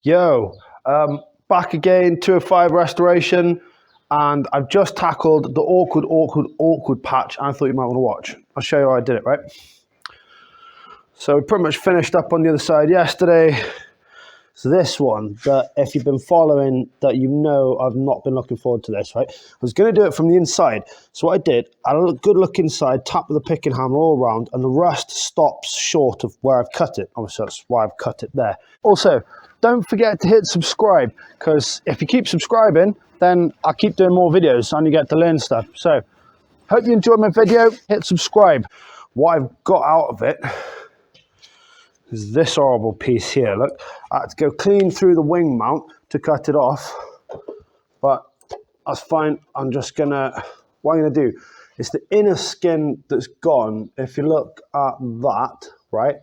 Yo, back again, 205 restoration, and I've just tackled the awkward patch I thought you might want to watch. I'll show you how I did it, right? So we pretty much finished up on the other side yesterday. So this one, that if you've been following, that you know I've not been looking forward to this, right? I was going to do it from the inside. So what I did, I had a good look inside, tap with a picking hammer all around, and the rust stops short of where I've cut it. Obviously, that's why I've cut it there. Also, don't forget to hit subscribe, because if you keep subscribing, then I'll keep doing more videos and you get to learn stuff. So, hope you enjoyed my video. Hit subscribe. What I've got out of it is this horrible piece here. Look, I had to go clean through the wing mount to cut it off, but that's fine. I'm just gonna, what I'm gonna do is the inner skin that's gone. If you look at that, right?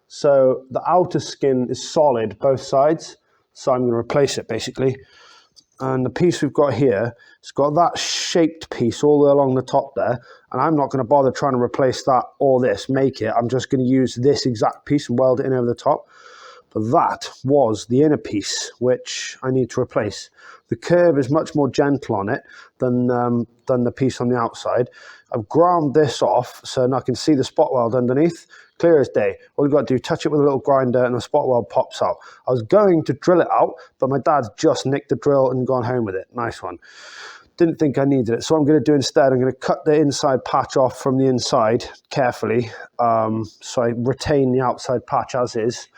So the outer skin is solid, both sides. So I'm gonna replace it basically. And the piece we've got here, it's got that shaped piece all the way along the top there, and I'm not going to bother trying to replace that or this, make it. I'm just going to use this exact piece and weld it in over the top. But that was the inner piece, which I need to replace. The curve is much more gentle on it than the piece on the outside. I've ground this off so now I can see the spot weld underneath. Clear as day. All you've got to do, touch it with a little grinder and the spot weld pops out. I was going to drill it out, but my dad's just nicked the drill and gone home with it. Nice one. Didn't think I needed it. So what I'm going to do instead, I'm going to cut the inside patch off from the inside carefully. So I retain the outside patch as is.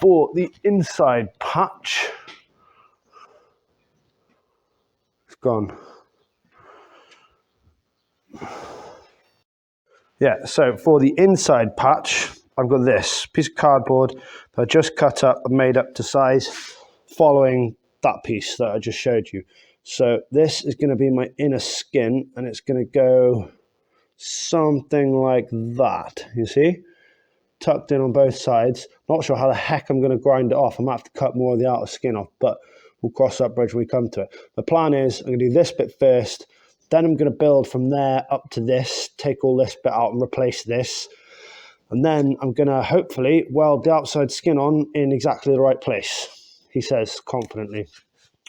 For the inside patch, it's gone. Yeah, so for the inside patch, I've got this piece of cardboard that I just cut up and made up to size following that piece that I just showed you. So this is going to be my inner skin, and it's going to go something like that, you see? Tucked in on both sides. Not sure how the heck I'm going to grind it off. I might have to cut more of the outer skin off, but we'll cross that bridge when we come to it. The plan is I'm going to do this bit first, then I'm going to build from there up to this, take all this bit out and replace this. And then I'm going to hopefully weld the outside skin on in exactly the right place, he says confidently.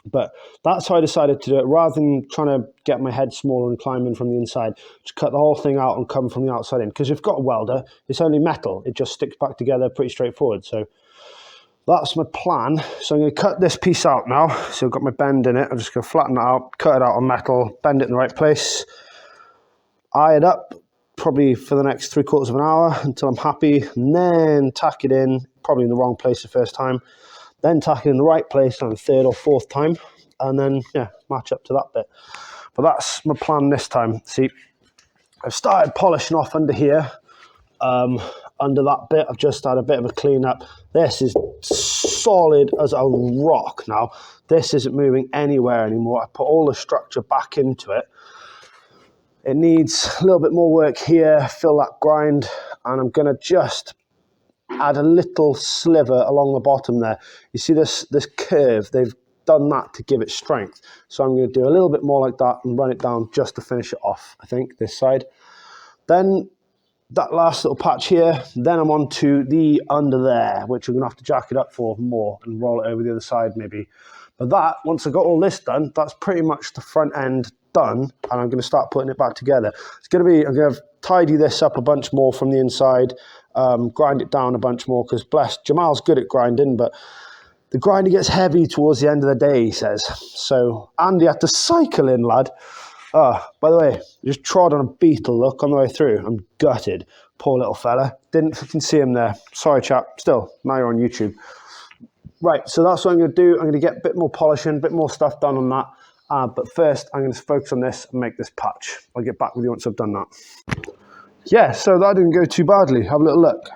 But that's how I decided to do it. Rather than trying to get my head smaller and climb in from the inside, just cut the whole thing out and come from the outside in. Because if you've got a welder, it's only metal. It just sticks back together pretty straightforward. So that's my plan. So I'm going to cut this piece out now. So I've got my bend in it. I'm just going to flatten it out, cut it out on metal, bend it in the right place, eye it up probably for the next 3/4 of an hour until I'm happy, and then tack it in, probably in the wrong place the first time, then tack it in the right place on the 3rd or 4th time, and then yeah, match up to that bit. But that's my plan this time. See, I've started polishing off under here. Under that bit, I've just had a bit of a clean up. This is solid as a rock now. This isn't moving anywhere anymore. I put all the structure back into it. It needs a little bit more work here, fill that grind, and I'm going to just add a little sliver along the bottom there. You see this curve? They've done that to give it strength. So I'm going to do a little bit more like that and run it down just to finish it off, I think, this side. Then that last little patch here, then I'm on to the under there, which I'm going to have to jack it up for more and roll it over the other side maybe. But that, once I got all this done, that's pretty much the front end done, and I'm going to start putting it back together. It's going to be, I'm going to tidy this up a bunch more from the inside, grind it down a bunch more, because bless, Jamal's good at grinding, but the grinder gets heavy towards the end of the day, he says. So Andy had to cycle in, lad. By the way, I just trod on a beetle, look, on the way through. I'm gutted. Poor little fella. Didn't fucking see him there. Sorry, chap. Still, now you're on YouTube. Right, so that's what I'm going to do. I'm going to get a bit more polishing, a bit more stuff done on that. But first, I'm going to focus on this and make this patch. I'll get back with you once I've done that. Yeah, so that didn't go too badly. Have a little look.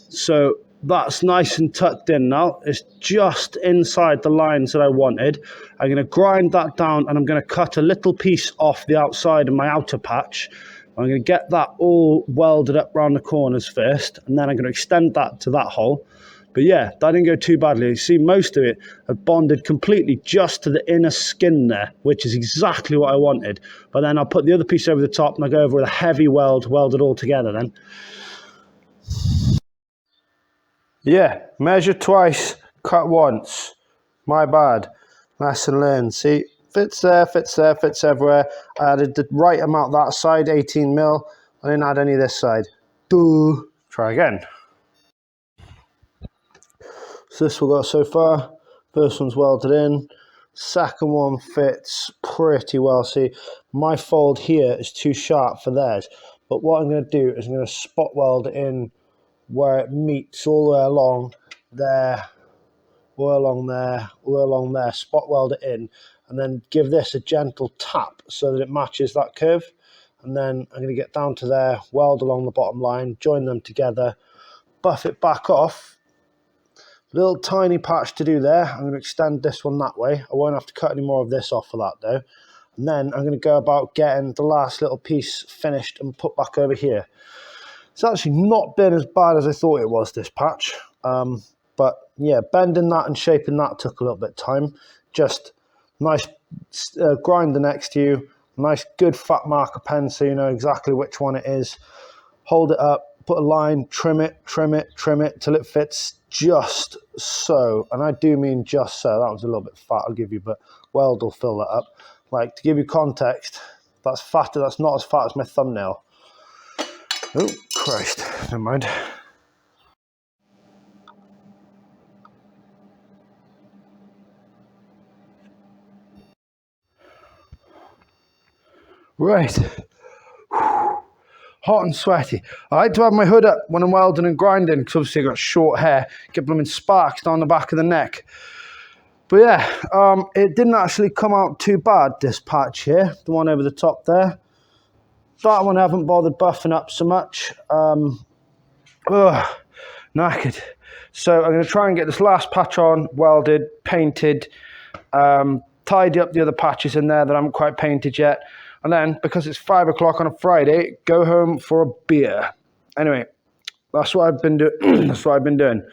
So that's nice and tucked in now. It's just inside the lines that I wanted. I'm going to grind that down, and I'm going to cut a little piece off the outside of my outer patch. I'm going to get that all welded up around the corners first, and then I'm going to extend that to that hole. But yeah, that didn't go too badly. You see, most of it had bonded completely just to the inner skin there, which is exactly what I wanted. But then I'll put the other piece over the top, and I'll go over with a heavy weld it all together then. Yeah, measure twice, cut once. My bad. Lesson learned. See, fits there, fits there, fits everywhere. I added the right amount that side, 18 mil. I didn't add any this side. Boo. Try again. So this we got so far. First one's welded in. Second one fits pretty well. See, my fold here is too sharp for theirs. But what I'm going to do is I'm going to spot weld it in where it meets all the way along there, all along there, spot weld it in, and then give this a gentle tap so that it matches that curve. And then I'm going to get down to there, weld along the bottom line, join them together, buff it back off. Little tiny patch to do there. I'm going to extend this one that way. I won't have to cut any more of this off for that though. And then I'm going to go about getting the last little piece finished and put back over here. It's actually not been as bad as I thought it was, this patch. But yeah, bending that and shaping that took a little bit of time. Just nice grinder next to you. Nice good fat marker pen so you know exactly which one it is. Hold it up, put a line, trim it till it fits just so. And I do mean just so. That was a little bit fat, I'll give you, but weld will fill that up. Like, to give you context, that's fatter, that's not as fat as my thumbnail. Oh, Christ, never mind. Right. Hot and sweaty. I like to have my hood up when I'm welding and grinding because obviously I've got short hair. Get blooming sparks down the back of the neck. But yeah, it didn't actually come out too bad, this patch here. The one over the top there. That one I haven't bothered buffing up so much. Knackered. So I'm going to try and get this last patch on, welded, painted, tidy up the other patches in there that I haven't quite painted yet. And then, because it's 5 o'clock on a Friday, go home for a beer. Anyway, that's what I've been doing. That's what I've been doing.